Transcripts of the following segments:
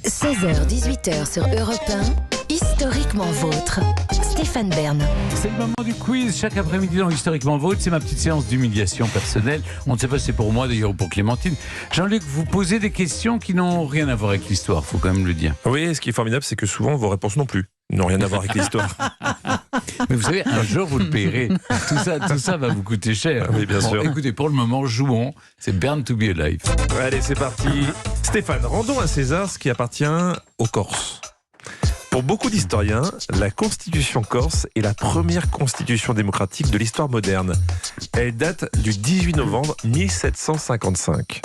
16h-18h sur Europe 1, Historiquement Vôtre. Stéphane Bern. C'est le moment du quiz. Chaque après-midi dans Historiquement Vôtre, c'est ma petite séance d'humiliation personnelle. On ne sait pas si c'est pour moi d'ailleurs ou pour Clémentine. Jean-Luc, vous posez des questions qui n'ont rien à voir avec l'histoire, faut quand même le dire. Oui, ce qui est formidable, c'est que souvent vos réponses non plus n'ont rien à voir avec l'histoire. Mais vous savez, un jour vous le payerez. Tout ça va vous coûter cher. Oui, bien sûr. Écoutez, pour le moment, jouons. C'est Born to be Alive. Allez, c'est parti. Stéphane, rendons à César ce qui appartient aux Corses. Pour beaucoup d'historiens, la Constitution corse est la première constitution démocratique de l'histoire moderne. Elle date du 18 novembre 1755.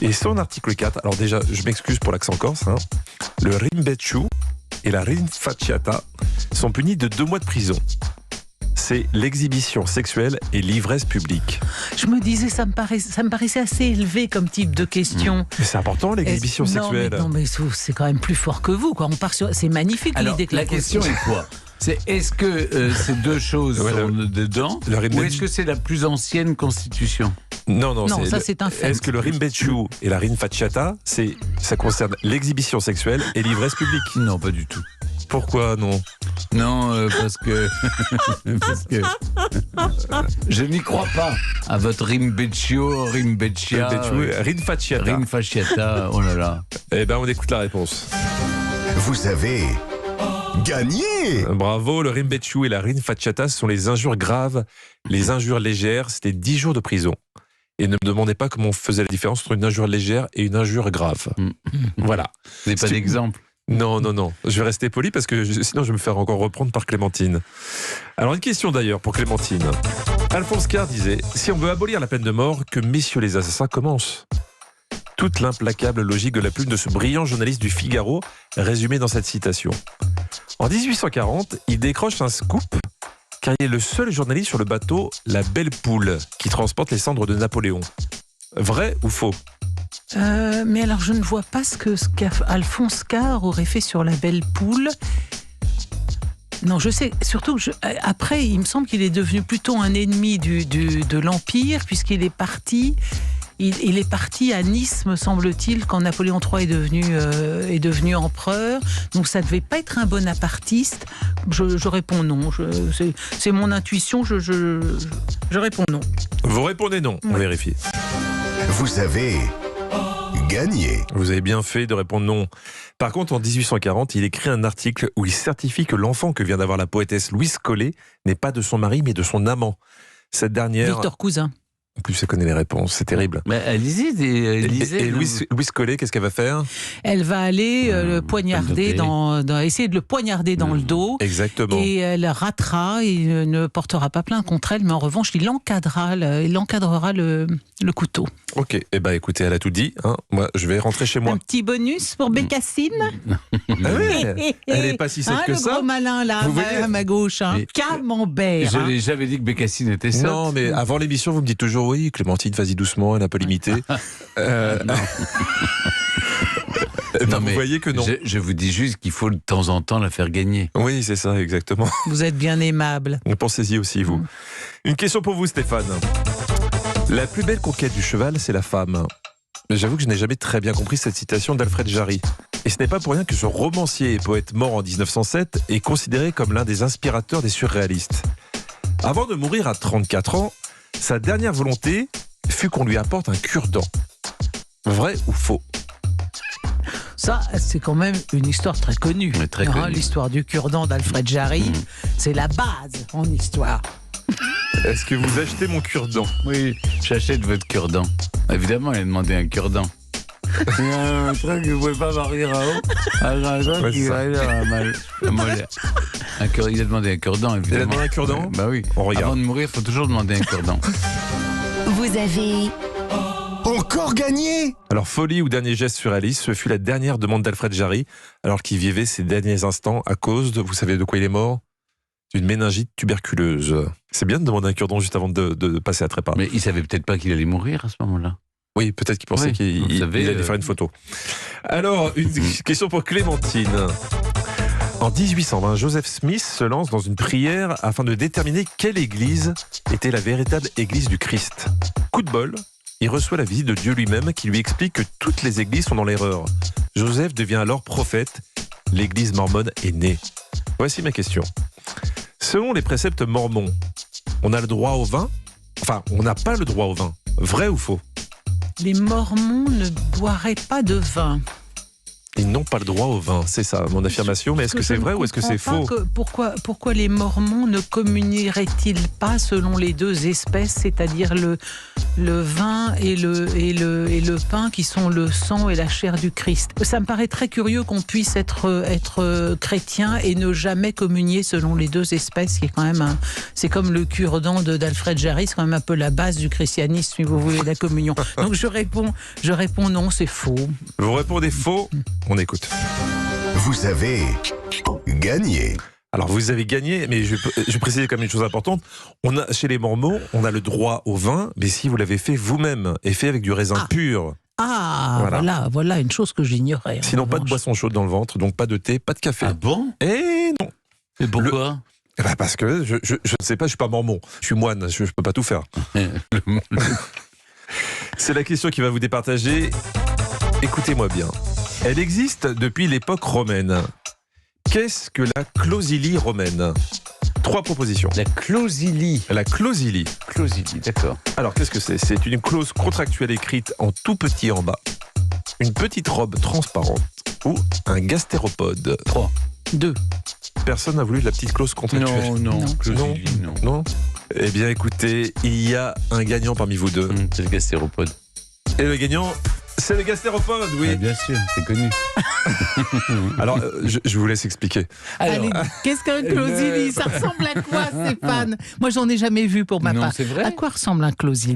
Et son article 4, alors déjà, je m'excuse pour l'accent corse, le rimbecciu et la rinfacciata sont punis de 2 mois de prison. C'est l'exhibition sexuelle et l'ivresse publique. Je me disais, ça me paraissait assez élevé comme type de question. Mais c'est important, l'exhibition sexuelle. Non, mais c'est quand même plus fort que vous, quoi. On part sur, c'est magnifique. Alors, l'idée que la question est quoi ? Est-ce que ces deux choses sont dedans ou est-ce que c'est la plus ancienne constitution ? Non, ça c'est un fait. Est-ce que le rimbecciu et la rinfacciata, ça concerne l'exhibition sexuelle et l'ivresse publique ? Non, pas du tout. Pourquoi non ? Non, parce que je n'y crois pas à votre rimbeccio, rimbeccia, rinfacciata, oh là là. Eh ben, on écoute la réponse. Vous avez gagné. Bravo, le rimbecciu et la rinfacciata sont les injures graves, les injures légères, c'était 10 jours de prison. Et ne me demandez pas comment on faisait la différence entre une injure légère et une injure grave. Voilà. Vous n'avez pas d'exemple ? Non. Je vais rester poli parce que sinon je vais me faire encore reprendre par Clémentine. Alors une question d'ailleurs pour Clémentine. Alphonse Karr disait « Si on veut abolir la peine de mort, que messieurs les assassins commencent ». Toute l'implacable logique de la plume de ce brillant journaliste du Figaro résumée dans cette citation. En 1840, il décroche un scoop car il est le seul journaliste sur le bateau La Belle Poule qui transporte les cendres de Napoléon. Vrai ou faux ? Mais alors je ne vois pas ce qu'Alphonse Karr aurait fait sur La Belle Poule. Non, je sais, surtout que après, il me semble qu'il est devenu plutôt un ennemi de l'Empire, puisqu'il est parti. Il est parti à Nice, me semble-t-il, quand Napoléon III est devenu empereur. Donc ça ne devait pas être un bonapartiste. Je réponds non. C'est mon intuition, je réponds non. Vous répondez non, on vérifie. Vous avez gagné. Vous avez bien fait de répondre non. Par contre, en 1840, il écrit un article où il certifie que l'enfant que vient d'avoir la poétesse Louise Collet n'est pas de son mari, mais de son amant. Cette dernière... Victor Cousin. En plus, elle connaît les réponses, c'est terrible. Mais lisez. Et Louise Collet, qu'est-ce qu'elle va faire ? Elle va aller le poignarder essayer de le poignarder dans le dos. Exactement. Et elle ratera, il ne portera pas plainte contre elle, mais en revanche, il encadrera le couteau. Ok, écoutez, elle a tout dit. Moi, je vais rentrer chez moi. Un petit bonus pour Bécassine. Ah oui, elle n'est pas si sotte que ça. Le gros malin, là, à ma gauche. Camembert. J'avais dit que Bécassine était sotte. Non, mais avant l'émission, vous me dites toujours oui, Clémentine, vas-y doucement, elle est un peu limitée. Non, vous voyez que non. Je vous dis juste qu'il faut de temps en temps la faire gagner. Oui, c'est ça, exactement. Vous êtes bien aimable. Pensez-y aussi, vous. Une question pour vous, Stéphane. La plus belle conquête du cheval, c'est la femme. J'avoue que je n'ai jamais très bien compris cette citation d'Alfred Jarry. Et ce n'est pas pour rien que ce romancier et poète mort en 1907 est considéré comme l'un des inspirateurs des surréalistes. Avant de mourir à 34 ans, sa dernière volonté fut qu'on lui apporte un cure-dent. Vrai ou faux ? Ça, c'est quand même une histoire très connue. Très connue. L'histoire du cure-dent d'Alfred Jarry, c'est la base en histoire. Est-ce que vous achetez mon cure-dent ? Oui, j'achète votre cure-dent. Évidemment, elle a demandé un cure-dent. Il y a un truc que vous ne pouvez pas varier en haut. Un truc qui va aller à mal. Il a demandé un cure-dent, évidemment. Il a demandé un cure-dent ? Bah oui. On regarde. Avant de mourir, il faut toujours demander un cure-dent. Vous avez Encore gagné. Alors, folie ou dernier geste surréaliste, ce fut la dernière demande d'Alfred Jarry, alors qu'il vivait ses derniers instants à cause de, vous savez de quoi il est mort ? D'une méningite tuberculeuse. C'est bien de demander un cure-dent juste avant de passer à trépas. Mais il savait peut-être pas qu'il allait mourir à ce moment-là. Oui, peut-être qu'il pensait qu'il allait faire une photo. Alors, une question pour Clémentine. En 1820, Joseph Smith se lance dans une prière afin de déterminer quelle église était la véritable église du Christ. Coup de bol, il reçoit la visite de Dieu lui-même qui lui explique que toutes les églises sont dans l'erreur. Joseph devient alors prophète. L'église mormone est née. Voici ma question. Selon les préceptes mormons, on a le droit au vin ? Enfin, on n'a pas le droit au vin. Vrai ou faux ? Les Mormons ne boiraient pas de vin. Ils n'ont pas le droit au vin, c'est ça mon affirmation, mais est-ce que c'est vrai ou est-ce que c'est faux ? Pourquoi les Mormons ne communieraient-ils pas selon les deux espèces, c'est-à-dire le vin et le pain qui sont le sang et la chair du Christ ? Ça me paraît très curieux qu'on puisse être chrétien et ne jamais communier selon les deux espèces, qui est quand même c'est comme le cure-dent d'Alfred Jarry, c'est quand même un peu la base du christianisme, si vous voulez, la communion. Donc je réponds non, c'est faux. Vous répondez faux ? On écoute. Vous avez gagné. Alors vous avez gagné, mais je précise quand même une chose importante. Chez les Mormons, on a le droit au vin, mais si vous l'avez fait vous-même et fait avec du raisin pur. Ah, voilà une chose que j'ignorais. Sinon pas de boisson chaude dans le ventre, donc pas de thé, pas de café. Ah bon ? Et non. Et pourquoi ? Parce que je ne sais pas, je suis pas mormon, je suis moine, je peux pas tout faire. C'est la question qui va vous départager. Écoutez-moi bien. Elle existe depuis l'époque romaine. Qu'est-ce que la clausilie romaine ? 3 propositions. La clausilie. La clausilie. Clausilie, d'accord. Alors, qu'est-ce que c'est ? C'est une clause contractuelle écrite en tout petit en bas, une petite robe transparente ou un gastéropode. 3. 2. Personne n'a voulu de la petite clause contractuelle. Non. Clausilie, non. Eh bien, écoutez, il y a un gagnant parmi vous deux. C'est le gastéropode. Et le gagnant, c'est le gastéropode, oui. Ah, bien sûr, c'est connu. Alors, je vous laisse expliquer. Allez, qu'est-ce qu'un clausilie ? Ça ressemble à quoi, Stéphane ? Moi, j'en ai jamais vu pour ma part. C'est vrai. À quoi ressemble un clausilie ?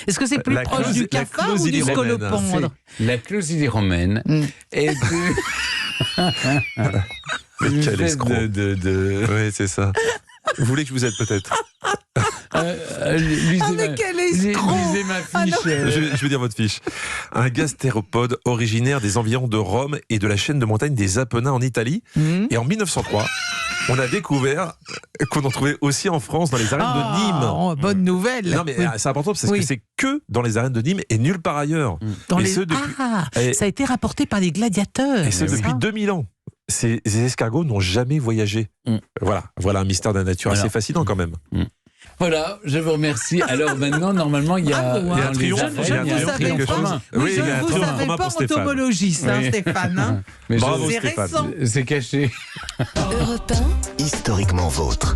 Est-ce que c'est plus proche du cafard ou du scolopendre ? La clausilie romaine est Mais quel escroc. Oui, c'est ça. Vous voulez que je vous aide peut-être ? mais quel escroc ! Lisez ma fiche. Je vais dire votre fiche. Un gastéropode originaire des environs de Rome et de la chaîne de montagnes des Apennins en Italie. Et en 1903, on a découvert qu'on en trouvait aussi en France dans les arènes de Nîmes. Bonne nouvelle. Non mais c'est important parce que c'est que dans les arènes de Nîmes et nulle part ailleurs. Ça a été rapporté par les gladiateurs. Et c'est depuis 2000 ans. Ces escargots n'ont jamais voyagé. Voilà un mystère de la nature assez fascinant quand même. Voilà, je vous remercie. Alors maintenant, normalement, il y a un triomphe. Je ne vous savais pas. Oui, il y a un triomphe commun pour Stéphane. Entomologiste, Stéphane. Bravo C'est Stéphane. récent. C'est caché. Europe 1, Historiquement vôtre.